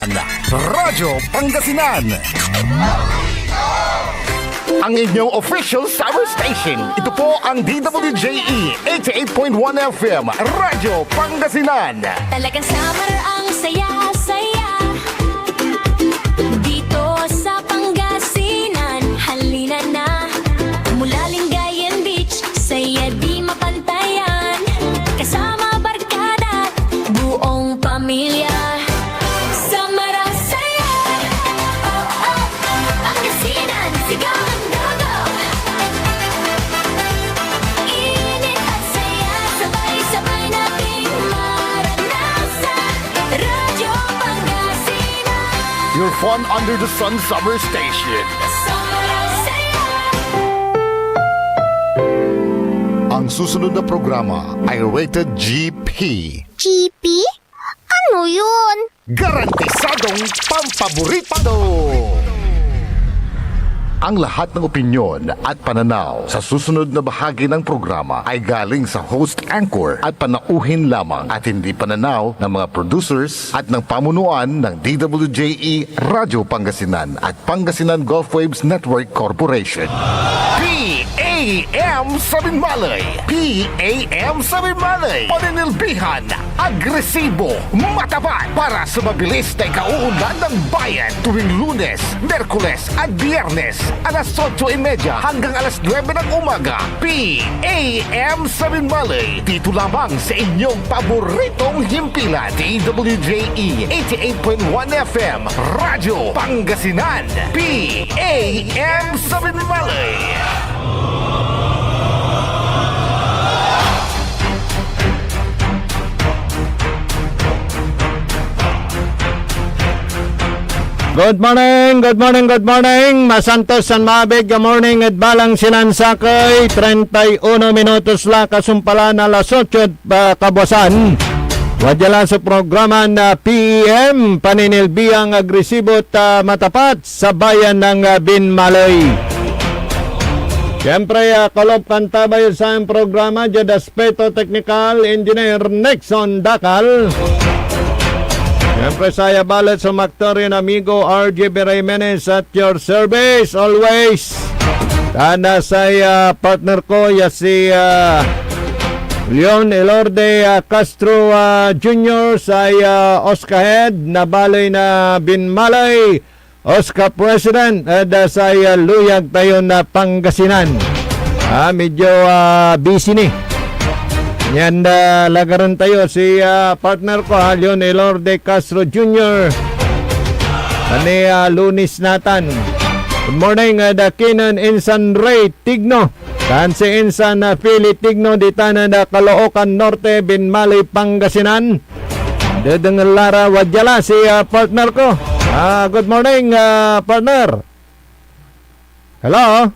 Radyo Pangasinan, ang inyong official summer station. Ito po ang DWJE 88.1 FM, Radyo Pangasinan. Talagang summer ang saya-saya dito sa Pangasinan. Halina na, mula Lingayen Beach, saya di mapantayan. Kasama barkada, buong pamilya. Summer ang saya, oh oh, Pangasinan, sigawan dago. Init at saya, sabay-sabay nating maranasan. Radyo Pangasinan, Your fun under the sun summer station. summer ang saya. Ang susunod na programa ay rated GP. GP? Ano yun? Garantisadong pampaborito! Ang lahat ng opinyon at pananaw sa susunod na bahagi ng programa ay galing sa host anchor at panauhin lamang at hindi pananaw ng mga producers at ng pamunuan ng DWJE Radyo Pangasinan at Pangasinan Gulf Waves Network Corporation. PAM Sabinmalay! PAM Sabinmalay! Paninilbihan, agresibo, matapat para sa mabilis na ikauunlad ng bayan tuwing Lunes, Merkules at Biyernes alas 8:30 hanggang alas 9 ng umaga. PAM Sabinmalay, dito lamang sa inyong paboritong himpilan. DWJE 88.1 FM, Radyo Pangasinan. PAM Sabinmalay. Good morning, good morning, good morning. Masantos San Mabig, good morning at balang sinansakay. 31 minutos la kasumpala na alas 8 kabuasan. Wadya sa programa na PEM, paninilbiang agresibo at matapat sa bayan ng Binmalay. Siyempre, kalob kantabay sa ang programa, Jod Aspeto Technical Engineer Nexon Dakal. Siyempre, saya balat sa Mactorian amigo RJ Jimenez at your service always. Tana sa partner ko, si Leon Elorde Castro Jr. sa Oscar Head na balay na Binmalay. Oscar President at sa Luyag tayo na Pangasinan. Medyo busy ni. Yan lagaran tayo si partner ko Leon Elorde Castro Jr. Ani Lunis Natan. Good morning Dakinan Insan Ray Tigno. Tan si Insan Philly Tigno dita na Caloocan Norte Binmalay Pangasinan. Dedeng Lara Wadjala si partner ko. Good morning partner. Hello.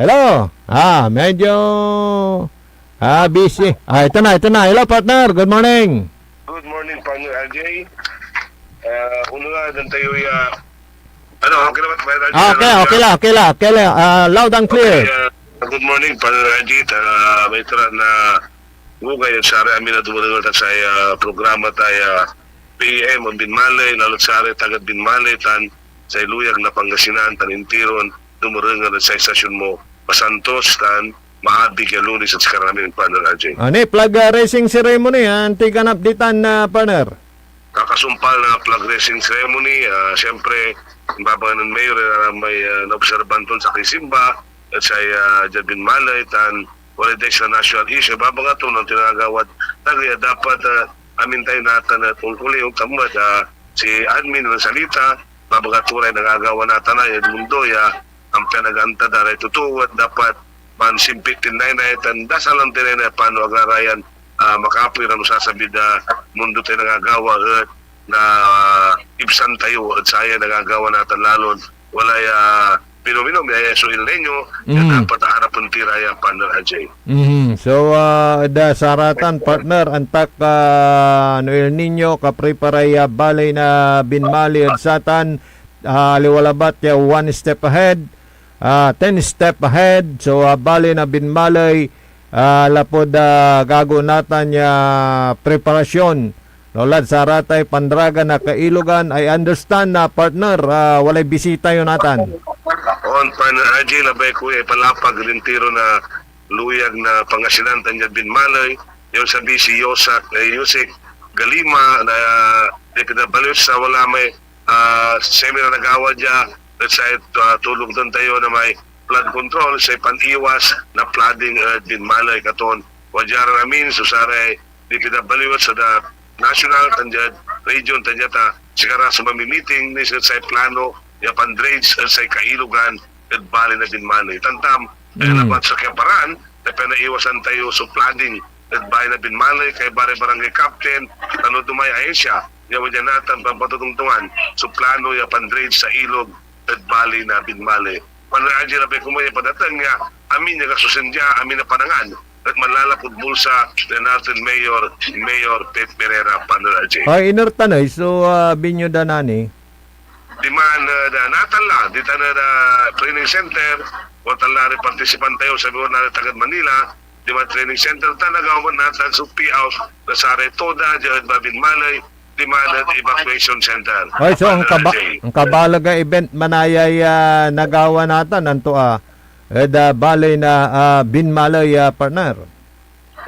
Hello. Medyo busy. Ito na. Hello, partner. Good morning. Good morning, partner RJ. Uno nga, dan tayo okay naman ba? Okay lang. Loud and clear. Good morning, partner RJ. May tara na bugay at sari amin na dumalang at sa programa tayo PM ang Binmalay, lalot sari tagad Binmalay, tan sa Iluyag na Pangasinan, tan Intiron, dumalang at sa istasyon mo, Pasantos, tan maabi kay Lunis at sa namin partner RJ. Flag racing ceremony, antiganap ditan na partner. Kakasumpal na flag racing ceremony, siyempre, babangan ng mayor may naobserbanton sa Kisimba at sa Jabin Malay, tan holiday sa national issue, babangan ito ng tinagawad. Tagay, dapat amin tayo natin na tungkol yung kamad, si admin ng salita, babangan ito rin nagagawa natin na yung mundo, ang pinaganta na rin tutuwad, dapat mansimpitin na yun, dasalan din na paano agrarayan makapoy na sasabi na mundo tayo nagagawa na ibsan tayo at saya nagagawa natin lalon wala pinominom so ilenyo dapat harapan tiraya partner Ajay. So da saratan partner antak Noel Nino kapreparaya balay na Binmalay at satan liwalabat ya 1 step ahead 10 step ahead. So bali na Binmalay lapod gago natan ya preparasyon Lolad sa Ratay, Pandraga na Kailugan. I understand na partner, walay bisita yun natan. On partner Aji, labay ko palapag lintiro na luyag na pangasinan tanya Binmalay, yung sabi si Yusek Galima na ipinabalos sa wala may semi na nagawa dya at sa tulong doon tayo na may flood control sa paniwas na flooding Binmalay katon wadyara namin susare ipinabalos sa national tanya region tanya ta sigara sa mamimiting ni sa plano yapan drains sa Kailugan at bali na Binmalay tantam dapat sa kaparan na pinaiwasan tayo sa flooding at bali na Binmalay kay barangay captain ano dumay ahensya yaw dyan natin pampatutungtungan sa plano yapan drains sa ilog at bali na Binmalay panadya na kumaya padatang nga amin nga kasusindya amin na panangan at malalapod bulsa na natin Mayor Pete Pereira panadya. Ay, inertanay, so binyo danani. Di man natala, di na training center, o tala rin participan tayo sa buwan na tagad Manila, di man training center talaga, natin sa P-House, na sa Retoda, dyan Binmalay, di man evacuation center. Ay, so ang kabalaga event manayay nagawa natin, nanto balay na Binmalay partner.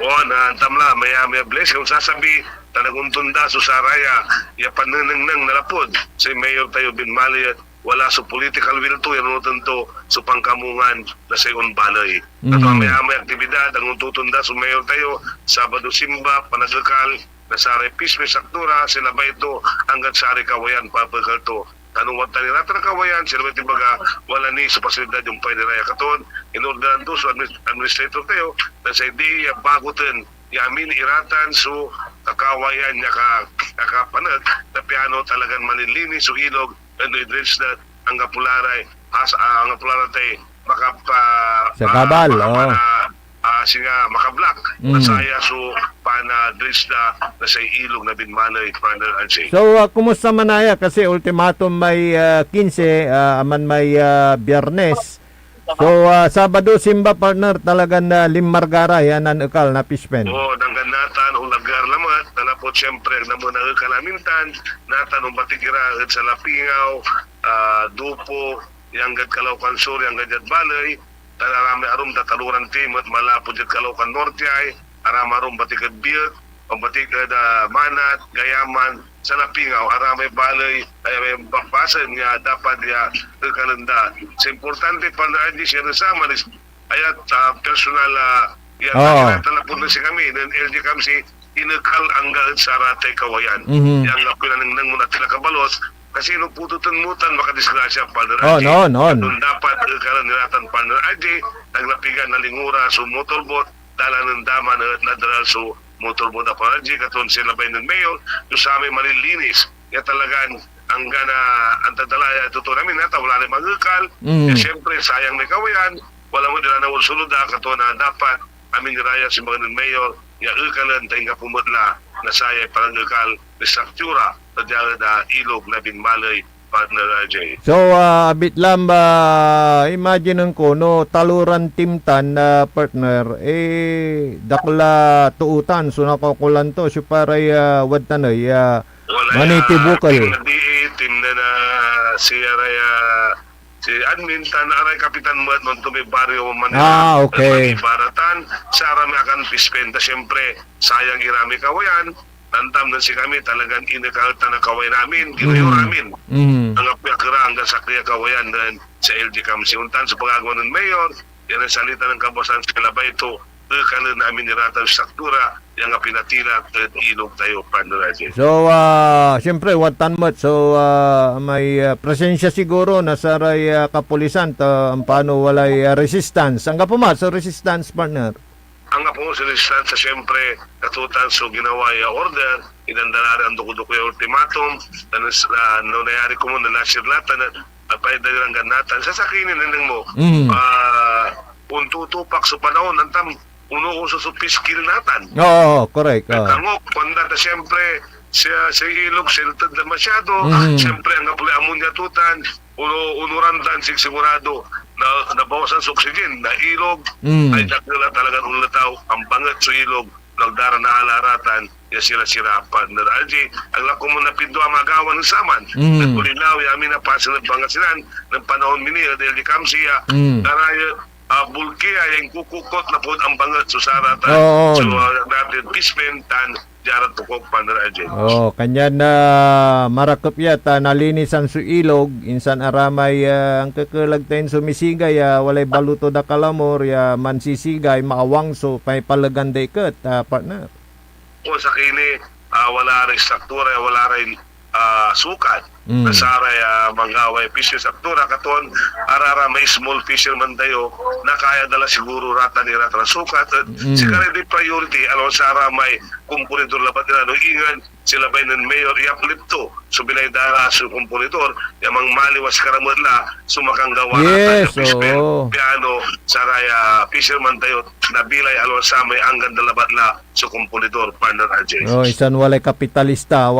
Oo, tamla, may bless, kung sasabi, talagang tunda sa Saraya, ya paneneng nalapod si Mayor tayo Binmalay at wala sa political will to, yan to sa pangkamungan na sa iyon balay. At may aktibidad, ang tutunda sa Mayor tayo, Sabado Simba, Panagakal, na sa Pisme Saktura, sila ba ito hanggang sa Kawayan, papagkal to. Tanong wata ni Rata na Kawayan, sila ba ito baga wala ni sa pasilidad yung pwede raya katon, inordanan to sa administrator tayo, na sa ideya bagutin, yamin iratan so kakawayan niya kakapanag na piano talagang manilinis so ilog and i-dredge na ang kapularay ang kapularay tayo sa kabal singa makablock na saya so pana-dredge na sa ilog na Binmalay partner Anjay. So kumusta manaya kasi ultimatum may 15 aman may Biyernes. So, Sabado, Simba partner, talagang Limargara, yan ang ukal na pispen. Oo, nanggan natan, ulagar lamat, nanapot siyempre, namun ang kalamintan, natan, batigira, sa Lapingaw, Dupo, yang gad Calaucan Sur, yang gad Balay, tararami arum tataluran timot, malapot jad Calaucan Norte ay, aram arum batikad Biyak, o batikad Manat, Gayaman, sa Lapingaw, aramay balay, ay may bapasan nga dapat ya kalanda. Sa importante pa na hindi siya nasama, ayat personal yan talapon na si kami, then LG kami si inakal ang galit sa Ratay Kawayan. Yang pinanang nang muna tinakabalot, kasi nung pututan-mutan, makadisgrasya partner AJ. Doon dapat kalan nilatan partner AJ, naglapigan na lingura sa motorboat, dala ng dama na nadaral sa motorboat na partner AJ, katon sila ba ng mayor, yung sa amin malilinis. Kaya talagang ang gana, ang tadalaya, ito namin nata, wala na magkakal. Siyempre, sayang na Kawayan, wala mo nila na ulsulod katon na dapat amin raya si mga ng mayor, ya ikalan tayong kapumutla na saya parangakal na struktura na ilog na Binmalay partner AJ. So, bit lang ba, imagine ko, no, taluran timtan na partner, dakla tuutan, so nakukulan to, so paray wadtanay, maniti bukal. Team na siya raya, si admin tan aray kapitan mo at may baryo Manila. Okay. Baratan, sa arami akan pispenta, siyempre, sayang irami Kawayan, tantam na si kami talagang inakalta na Kawayan namin, ginayo namin. Ang apyakira hanggang sa Kaya Kawayan dan sa LG Kamsiuntan sa pagagawa ng mayor, yan ang salita ng kabasan sa labay ito, kalan namin nirata sa struktura, yung pinatila at ilog tayo, partner natin. So, siyempre, watan mo. So, may presensya siguro na sa kapulisan ang paano walay resistance. Ang kapumat, so resistance, partner? Ang po sa resistance, siyempre, katutan so ginawa yung order, inandalari ang dukuduko yung ultimatum, nangyari ko mo na nasirlatan at paidalang ganatan. Sasakinin na lang mo, untutupak sa panahon, antam, uno-uso sa piskil natin. Oo, correct. Tangok, panda na siyempre, sa ilog, siltad na masyado, siyempre, ang kapulay amunya tutan, unurandan sigurado, na nabawasan sa oxygen, na ilog, ay dakila talagang ulataw, ang bangat sa ilog, nagdara na halaratan, ya sila partner RJ ang lako mo na pindo ang magawan ng saman nagkulinaw yamin na pasa ng Pangasinan ng panahon mini dahil di kamsiya daraya bulkiya yung kukukot na po ang bangat so sarata Oo. so natin pismen tan jarat tukok partner RJ Kanyan na marakop yata nalinisan su ilog insan aramay ang kakalagtayin sumisigay walay baluto da kalamor mansisigay maawangso pay palaganday ket partner. o sa kini wala rin struktura wala rin sukat nasaray mangaway fisher struktura katon arara may small fisherman tayo na kaya dala siguro rata ni rata na sukat at sigara di priority alon sara may kumpunitor labat nila no ingan sila ba ng mayor iaplipto so bilay dara su kumpunitor yamang maliwas karamod la sumakang gawa Yes, piano saraya fisherman tayo nabilay alon sa may anggan dalabat la su kumpunitor partner RJ Isan walay kapitalista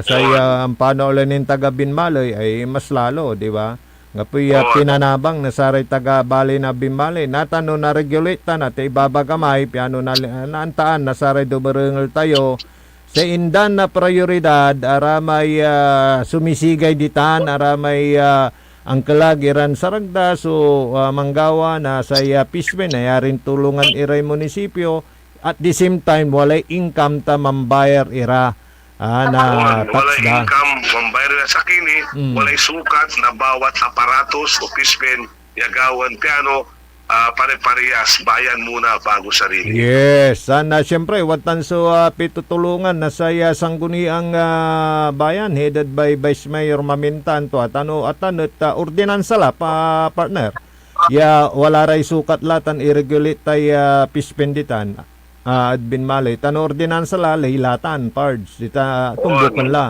saya ang paano ulit taga Binmaloy ay mas lalo, di ba? Ngapoy pinanabang na saray taga Bali na Binmaloy natano na regulate na te ibabagamay piano na naantaan na saray duberengel tayo sa indan na prioridad aramay sumisigay ditan aramay ang kalagiran saragda so manggawa na saya pismen na yarin tulungan iray munisipyo at the same time walay income ta mambayar ira na tax walay da. income mambayar na sa kini walay sukat na bawat aparatos o pismen yagawan piano pare-parehas bayan muna bago sarili Yes, sana siyempre watan so pitutulungan na saya sangguniang bayan headed by Vice Mayor Mamintan to at ordinansa la partner. Wala ray sukat latan i-regulate tay pispenditan at Binmaloy tano ordinansa la lahilatan pards ita tumbukan la.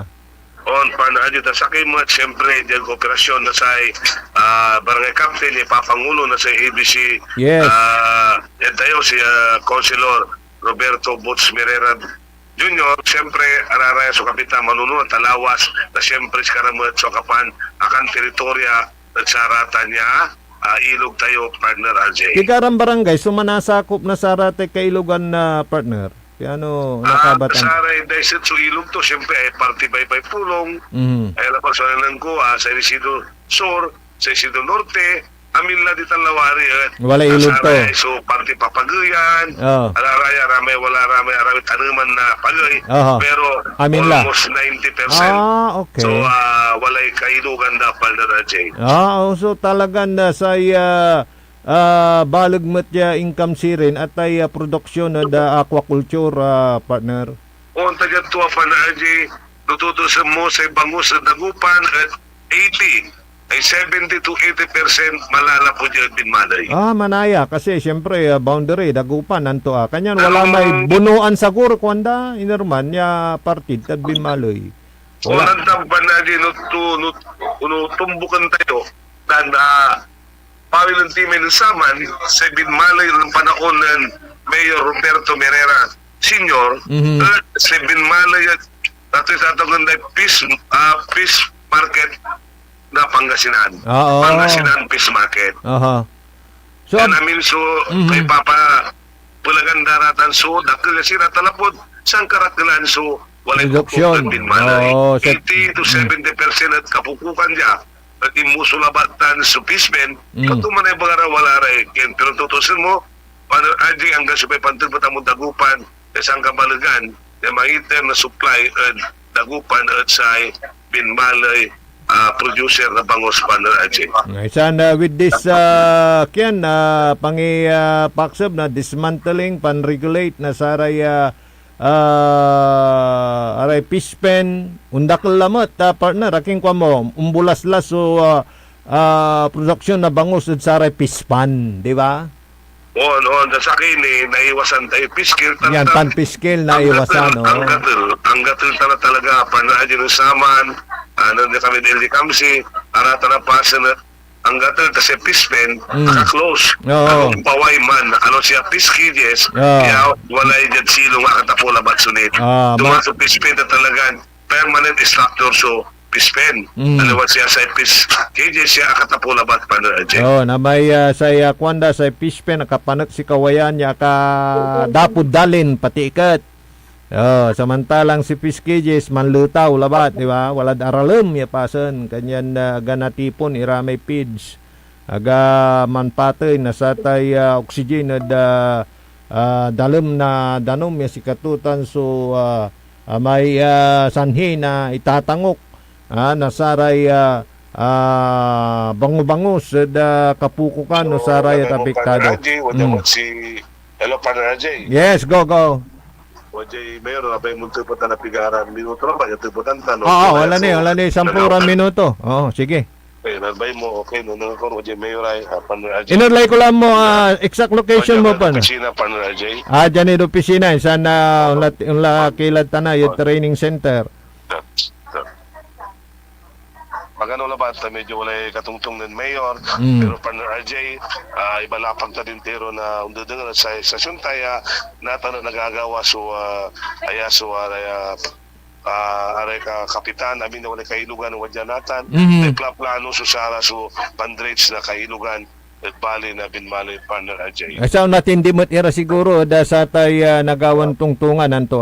on panadyo ta sakay mo at siyempre dyan kooperasyon na sa barangay captain ni Papangulo na sa ABC Yes. yan tayo si Councilor Roberto Butz Mirera Junior siyempre araraya sa kapitan manununod talawas na siyempre si Karamot sa kapan akan teritorya at sarata niya ilog tayo partner RJ Tigarang barangay sumanasakop na sarate kailugan na partner. Piano nakabatan. Saray daisit so ilog to siyempre ay party by pulong ay lapas lang ko sa Isidro Sur sa Isidro Norte amin na di talawari Wala ilog to. so party papagayan alaraya ramay wala ramay arawit tanuman na pagay pero Amin la. almost 90% Okay. so walay kailugan na partner RJ So talagang na saya balagmat ya income sirin at ay produksyon na da aquaculture partner. on taga-tuwa pa na RJ lututo sa mo sa bangus sa dagupan at 80 ay 70 to 80% malala po dyan Binmaloy. Manaya kasi siyempre boundary dagupan nanto kanyan wala may bunuan sagur kwanda inerman ya partid at Binmaloy. Wala nang banadi no tumbukan tayo dan pawilang team ng Saman sa Binmaloy ng panahon ng Mayor Roberto Mirera Sr. Sa Binmaloy at tatawag na peace market na Pangasinan. Pangasinan Peace Market. So Yan namin so may papa pulagan daratan so dakil sira talapod sang karatilan so walay Reduction. kupukan Binmaloy. 80 to Mm. 70% at kapukukan niya at imusulabatan sa pismen katuman ay bagara wala ray ken pero tutusin mo paano aji ang gasupay pantag mo dagupan isang kabalagan na maitem na supply at dagupan at sa Binmaloy producer na bangos partner RJ. Sana with this paksab na dismantling pan-regulate na saray aray pispen undakal lamot partner aking kwa mo umbulaslas so production na bangus at saray pispan di ba? On sa akin naiwasan tayo piskil Yan pan-piskil na iwasan ang gatil talaga panadyo ng Saman na kami dili kamsi arata na pasa na ang gatil kasi pispen naka-close ang paway man ano siya piskides kaya wala yung silong akatapula batsunit dumaan sa pispen na talagang permanent structure so pispen ano ba siya sa piskides siya akatapula bat pa na na may saya kwanda sa pispen nakapanak si kawayan niya ka dapod dalin pati ikat Oh, samantalang si Piskijis manlutaw labat, di ba? Walad aralem ya pasen kanyan aga natipon iramay pids. Aga manpatay nasatay oxygen at dalem na danom ya sikatutan so may sanhi na itatangok nasaray bango-bangos at kapukukan no saray at apektado. Si Hello, Partner RJ. Yes, go. Wajay Mayor, abay mo tuputan na pigaran minuto lang ba? Yung tuputan tanong. Wala ni, sampuran minuto. Sige. Okay, nabay mo, okay, nung ako, Wajay Mayor ay Partner RJ. Inurlay ko lang mo, exact location mo pa. Kasina, Partner RJ. Dyan yung opisina, sana kilad na yung training center. Magano labat medyo wala katungtong ng mayor pero Partner RJ ibalapag ta din tero na undadengan sa estasyon taya natano nagagawa so aray ka kapitan amin na wala kailugan ng wadyanatan plano so sara so pandrates na kailugan at bali na binmali Partner RJ. Asaw natin dimot ira siguro da sa tay nagawan tungtungan nanto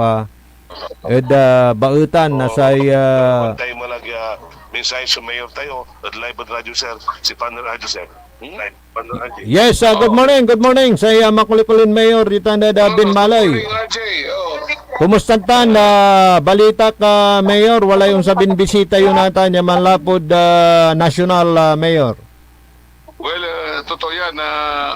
bautan na say tayo malagya mensahe sa mayor tayo at live at radio sir si Partner RJ sir. Partner RJ. Yes, good morning. Saya Makulikulin Mayor dito na Dabin Malay. Kumusta tan balita ka Mayor? Wala yung sabing bisita yun nata niya manlapod national Mayor. Well, totoo yan,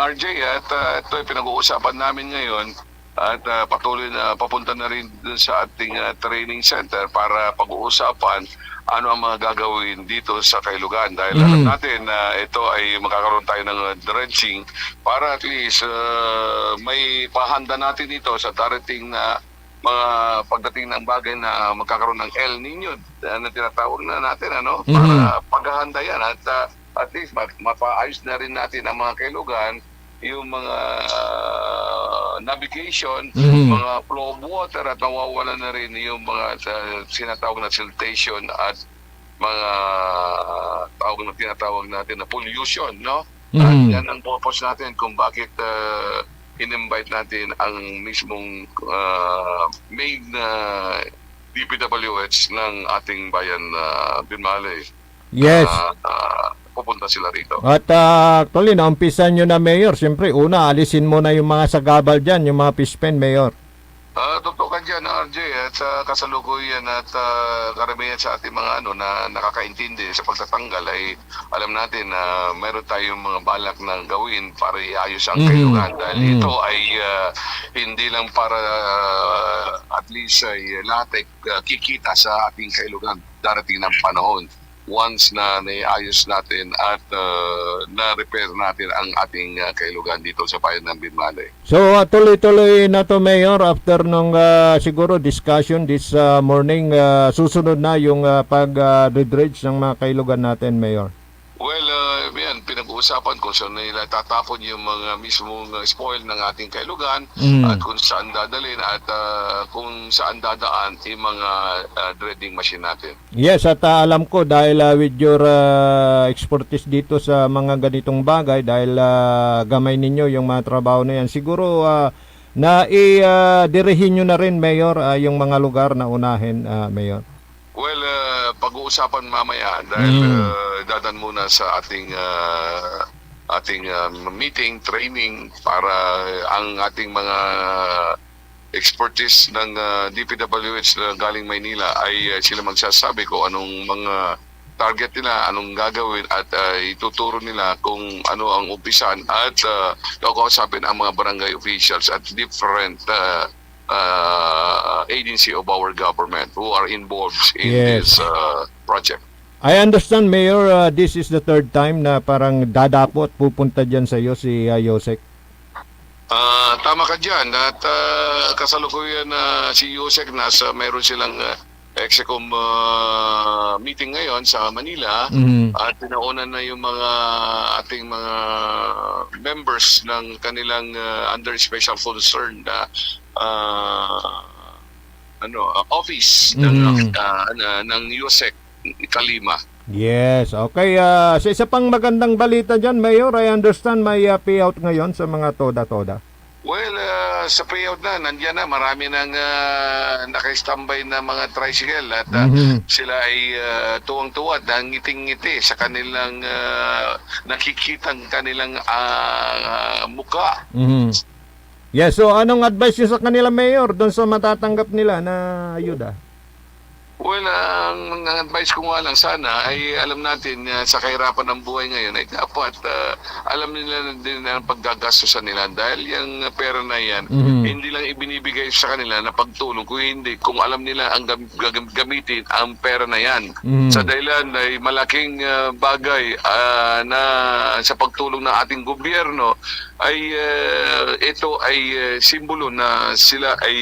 RJ, at ito ay pinag-uusapan namin ngayon at patuloy na papunta na rin dun sa ating training center para pag-uusapan ano ang mga gagawin dito sa Kailugan dahil alam natin na ito ay magkakaroon tayo ng dredging para at least may pahanda natin dito sa darating na mga pagdating ng bagay na magkakaroon ng El Nino na tinatawag na natin para paghahanda yan at least mapaayos na rin natin ang mga Kailugan yung mga navigation, mga flow of water at nawawala na rin yung mga sinatawag na siltation at mga tinatawag natin na pollution, no? At yan ang purpose natin kung bakit in-invite natin ang mismong main DPWH ng ating bayan Binmalay. Yes. Pupunta sila rito. At actually, naumpisan nyo na Mayor. Siyempre, una, alisin mo na yung mga sagabal dyan, yung mga fishpen, Mayor. Totoo ka dyan, RJ, at kasalukuyan at karamihan sa ating mga na nakakaintindi sa pagtatanggal ay alam natin na meron tayong mga balak na gawin para iayos ang Kailugan dahil ito ay hindi lang para at least ay lahat ay kikita sa ating Kailugan darating ng panahon once na naiayos natin at na-repair natin ang ating Kailugan dito sa bayan ng Binmalay. So, tuloy-tuloy na to Mayor after nung siguro discussion this morning, susunod na yung pag-dredge ng mga Kailugan natin, Mayor. Well, yan, pinag-uusapan kung saan nila tatapon yung mga mismong spoil ng ating Kailugan at kung saan dadalhin at kung saan dadaan yung mga dredging machine natin. Yes, at alam ko dahil with your expertise dito sa mga ganitong bagay, dahil gamay ninyo yung mga trabaho na yan, siguro na i-dirihin nyo na rin, Mayor, yung mga lugar na unahin, Mayor. Well, pag-uusapan mamaya dahil dadan muna sa ating meeting, training para ang ating mga expertise ng DPWH na galing Maynila ay sila magsasabi ko anong mga target nila, anong gagawin at ituturo nila kung ano ang umpisan at kausapin ang mga barangay officials at different agency of our government who are involved in this project. I understand, Mayor, this is the third time na parang dadapot pupunta dyan sa iyo si Yosek. Tama ka dyan at kasalukuyan si Yosek mayroon silang Execom meeting ngayon sa Manila at pinaunan na yung mga ating mga members ng kanilang under special concern na office ng USEC Kalima. Yes, okay. Sa isa pang magandang balita dyan, Mayor, I understand may payout ngayon sa mga toda-toda. Well, sa payout na, nandiyan na, marami nang naka-standby na mga tricycle at sila ay tuwang-tuwa at ngiting-ngiti sa kanilang nakikitang kanilang muka. Yes, so anong advice niyo sa kanila, Mayor, doon sa matatanggap nila na ayuda? Well, ang advice ko nga lang sana ay alam natin sa kahirapan ng buhay ngayon ay dapat alam nila din ang paggagastusan nila dahil yung pera na yan hindi lang ibinibigay sa kanila na pagtulong kung alam nila ang gamitin ang pera na yan. Sa dahilan ay malaking bagay na sa pagtulong ng ating gobyerno ay ito ay simbolo na sila ay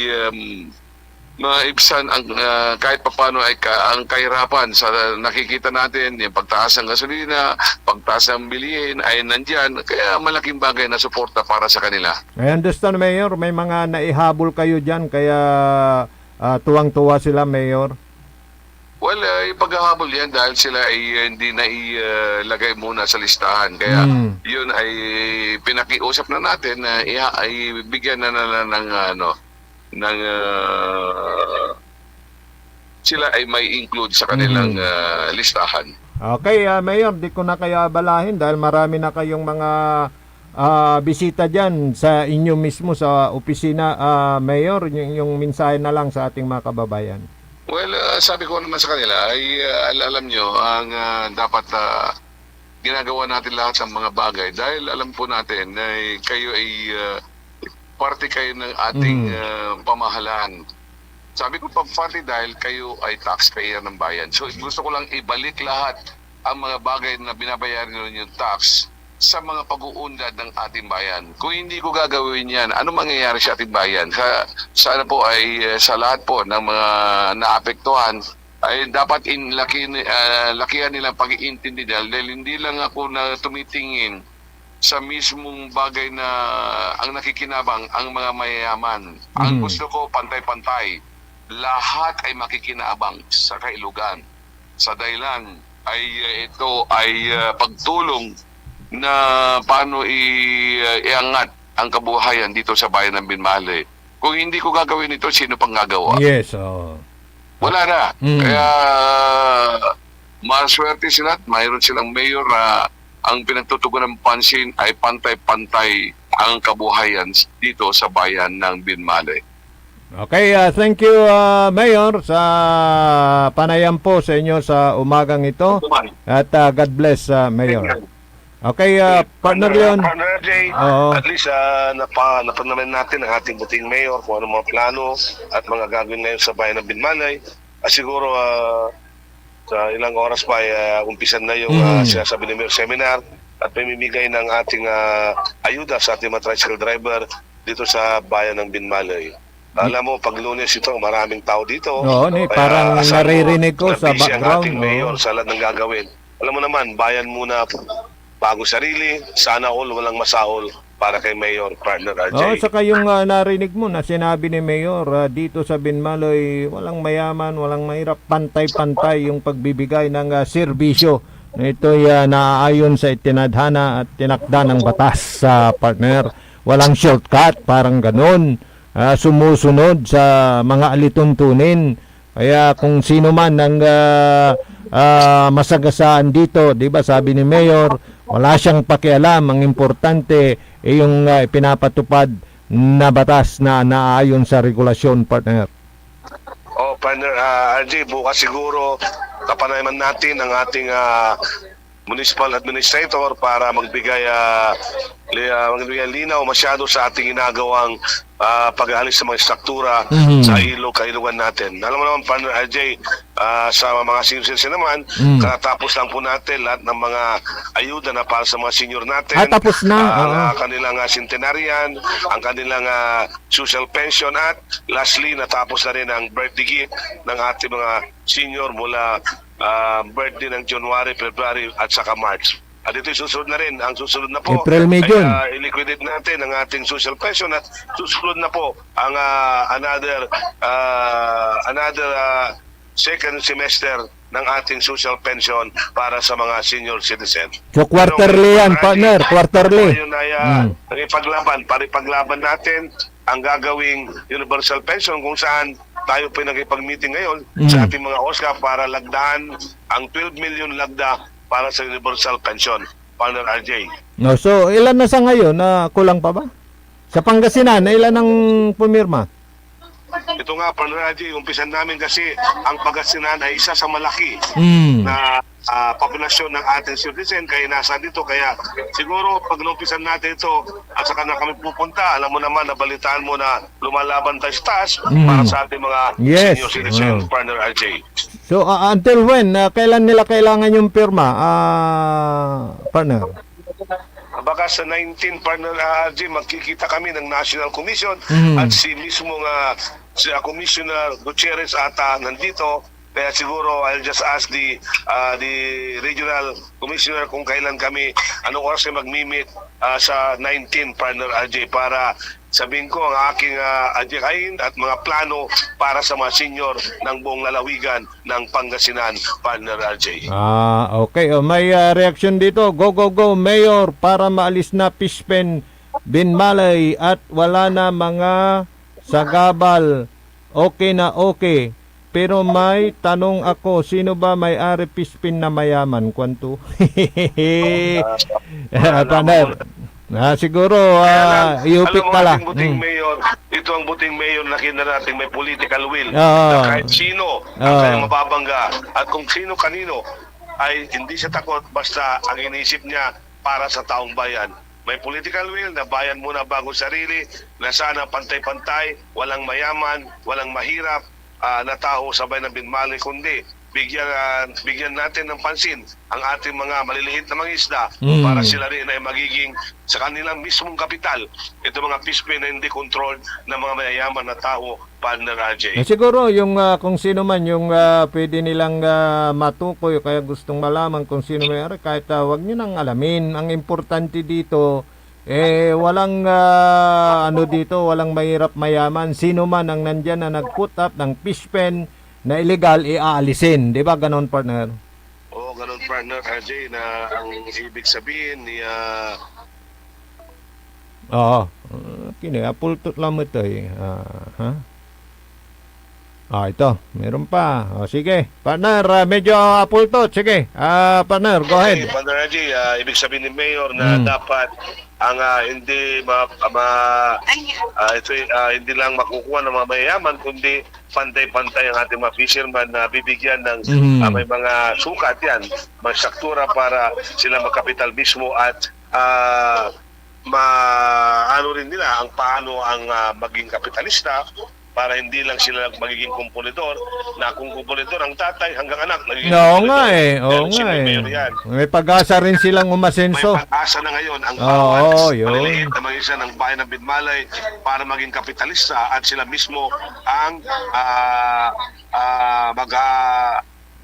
maibsan ang kahit papano ay ang kahirapan sa nakikita natin, yung pagtaas ng gasolina, pagtaas ng bilihin ay nandyan, kaya malaking bagay na suporta para sa kanila. I understand, Mayor, may mga naihabol kayo dyan, kaya tuwang-tuwa sila, Mayor. Well, ipaghahabol yan dahil sila ay hindi na ilagay muna sa listahan. Kaya yun ay pinakiusap na natin na ay bigyan na ng sila ay may include sa kanilang listahan. Okay, Mayor, di ko na kayo abalahin dahil marami na kayong mga bisita dyan sa inyo mismo sa opisina. Mayor, yung mensahe na lang sa ating mga kababayan. Well, sabi ko naman sa kanila ay alam nyo ang dapat ginagawa natin lahat ng mga bagay dahil alam po natin na kayo ay parte kayo ng ating pamahalaan. Sabi ko parte dahil kayo ay taxpayer ng bayan. So gusto ko lang ibalik lahat ang mga bagay na binabayaran nyo yung tax sa mga pag-uunlad ng ating bayan. Kung hindi ko gagawin yan, ano mangyayari sa ating bayan? Sana po ay sa lahat po ng mga naapektuhan ay dapat lakihan nilang pag-iintindi dahil hindi lang ako na tumitingin sa mismong bagay na ang nakikinabang ang mga mayayaman. Ang gusto ko pantay-pantay. Lahat ay makikinabang sa kailugan. Sa dahilan ay ito ay pagtulong na paano iangat ang kabuhayan dito sa bayan ng Binmalay. Kung hindi ko gagawin ito, sino pang gagawa? Yes, Wala na. Kaya maswerte sila at mayroon silang mayor ang pinagtutugon ng pansin ay pantay-pantay ang kabuhayan dito sa bayan ng Binmalay. Okay, thank you, Mayor, sa panayam po sa inyo sa umagang ito. At God bless, Mayor. Okay, Partner Leon. Partner Jay, Oo. at least napanaman natin ang ating buting mayor kung ano mga plano at mga gagawin ngayon sa bayan ng Binmalay. Siguro sa ilang oras pa ay umpisan na yung sinasabi ni Mayor seminar at pamimigay ng ating ayuda sa ating mga tricycle driver dito sa bayan ng Binmalay. Alam mo, pag Lunes ito, maraming tao dito. Oo, parang naririnig ko sa busy ang background. ating mayor sa lahat ng gagawin. Alam mo naman, bayan muna bago sarili, sana all walang masaol para kay Mayor Partner RJ. Oo, saka yung narinig mo na sinabi ni Mayor dito sa Binmalay, walang mayaman, walang mahirap, pantay-pantay yung pagbibigay ng serbisyo. Ito'y naaayon sa itinadhana at tinakda ng batas sa partner. Walang shortcut, parang ganun. Sumusunod sa mga alituntunin. Kaya kung sino man ang masagasaan dito, 'di ba? Sabi ni Mayor, wala siyang pakialam. Ang importante ay yung pinapatupad na batas na naaayon sa regulasyon, partner. Partner RJ, bukas siguro kapanayaman natin ang ating municipal administrator para magbigay linaw masyado sa ating ginagawang pag-aalis sa mga struktura sa kailugan natin. Alam mo naman, Partner RJ, sa mga senior citizen naman, katapos lang po natin lahat ng mga ayuda na para sa mga senior natin. Tapos na. Ang kanilang centenarian, ang kanilang social pension at lastly, natapos na rin ang birthday gift ng ating mga senior mula birthday ng January, February at saka March. At ito'y susunod na rin. Ang susunod na po April, May, June. ay i-liquidate natin ang ating social pension at susunod na po ang another second semester ng ating social pension para sa mga senior citizen. So, quarterly yan, partner, quarterly. Yun ay paglaban natin ang gagawing universal pension kung saan tayo pinag-ipag-meeting ngayon sa ating mga OSCA para lagdaan ang 12 million lagda para sa universal pension. Partner RJ. No, so, ilan na sa ngayon? Kulang pa ba? Sa Pangasinan, ilan ang pumirma? Ito nga, Partner RJ, umpisan namin kasi ang Pangasinan ay isa sa malaki na populasyon ng ating citizen kaya nasa dito. Kaya siguro pag numpisan natin ito at saka na kami pupunta, alam mo naman, nabalitaan mo na lumalaban tayo sa taas para sa ating mga Yes. senior citizen, Partner RJ. So, until when? Kailan nila kailangan yung pirma, partner? Baka sa 19, Partner RJ, magkikita kami ng National Commission at si mismong si Commissioner Gutierrez ata nandito. Kaya siguro I'll just ask the regional commissioner kung kailan kami, anong oras kayo mag-meet sa 19, Partner RJ, para sabihin ko ang aking adjekain at mga plano para sa mga senior ng buong lalawigan ng Pangasinan, Partner RJ. Okay. May reaction dito. Go, go, go, Mayor, para maalis na Pispen, Binmalay at wala na mga sagabal. Okay na okay. Pero may tanong ako, sino ba may-ari Pispen na mayaman? Kwanto? Partner. Siguro, iupik alam mo, pala. ating buting mayor, ito ang buting mayor na kinala natin may political will. Na kahit sino ang kanyang mababangga at kung sino kanino ay hindi siya takot basta ang iniisip niya para sa taong bayan. May political will na bayan muna bago sarili, na sana pantay-pantay, walang mayaman, walang mahirap na tao sa bayan ng Binmalay, kundi bigyan natin ng pansin ang ating mga maliliit na mga isda para sila rin ay magiging sa kanilang mismong kapital. Ito mga Pispen na hindi controlled ng mga mayayaman na tao, Partner RJ. Siguro yung kung sino man yung pwede nilang matukoy kaya gustong malaman kung sino may-ari, kahit wag nyo nang alamin. Ang importante dito walang dito, walang mahirap mayaman. Sino man ang nandyan na nag-put up ng Pispen na illegal, aalisin. Di ba ganon, partner? Oo, ganon, Partner RJ, na ang ibig sabihin ni Oo. Apultot lang ito ito. Meron pa. Sige. Partner, medyo apultot. Sige. Partner, go ahead. Partner RJ, ibig sabihin ni Mayor na dapat ang hindi hindi lang makukuha ng mga mayayaman, kundi pantay-pantay ang ating mga fisherman na bibigyan ng may mga sukat yan, may saktura para sila magkapital mismo at rin nila ang paano ang maging kapitalista para hindi lang sila magiging komponidor, na kung komponidor ang tatay hanggang anak nagiging May pag-asa rin silang umasenso. May pag-asa na ngayon ang bawat maliliit na mga isa ng bayan ng Binmalay para maging kapitalista at sila mismo ang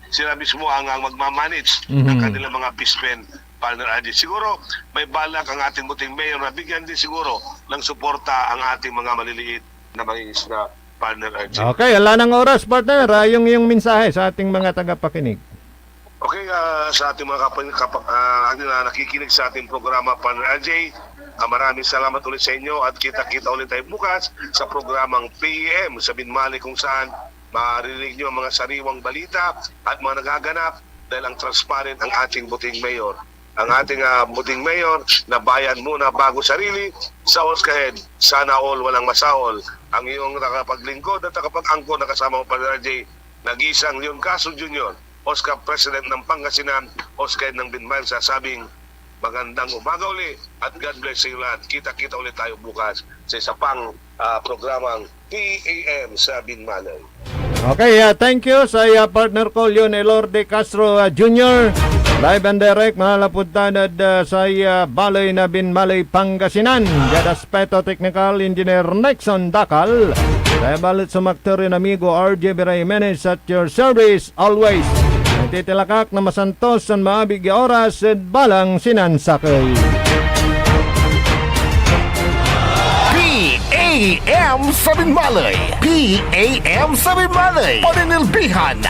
sila mismo ang magmamanage ng kanilang mga Pispen, Partner RJ. Siguro may balak ang ating buting mayor na bigyan din siguro ng suporta ang ating mga maliliit na mga isda, Partner RJ. Okay, wala nang oras, partner. Yung mensahe sa ating mga tagapakinig. Okay, sa ating mga nakikinig sa ating programa, Partner RJ, maraming salamat ulit sa inyo at kita-kita ulit tayo bukas sa programang PEM sa Binmalay, kung saan maririnig nyo ang mga sariwang balita at mga nagaganap dahil ang transparent ang ating buting mayor. Ang ating buting mayor na bayan muna bago sarili, sa Oscar, sana all walang masaol. Ang iyong nakapaglingkod at nakapag-angko na kasama mo, Partner RJ, nag-isang Leon Caso Jr., Oscar President ng Pangasinan, Oscar ng Binmalay, sasabing magandang umaga uli at God bless you lahat. Kita-kita ulit tayo bukas sa isa pang programang PAM sa Binmalay. Okay, thank you sa partner ko, Leon Elorde Castro Jr. Live and direct, malalapuntan sa balay na Binmalay, Pangasinan. Gadaspeto Technical Engineer Nexon Dakal. Saya balit sa Mactorin amigo RJ Jimenez at your service always. Nagtitilakak na masantos ang maabig oras at balang sinansakay. PAM sa Binmalay. PAM sa Binmalay. Paninilbihan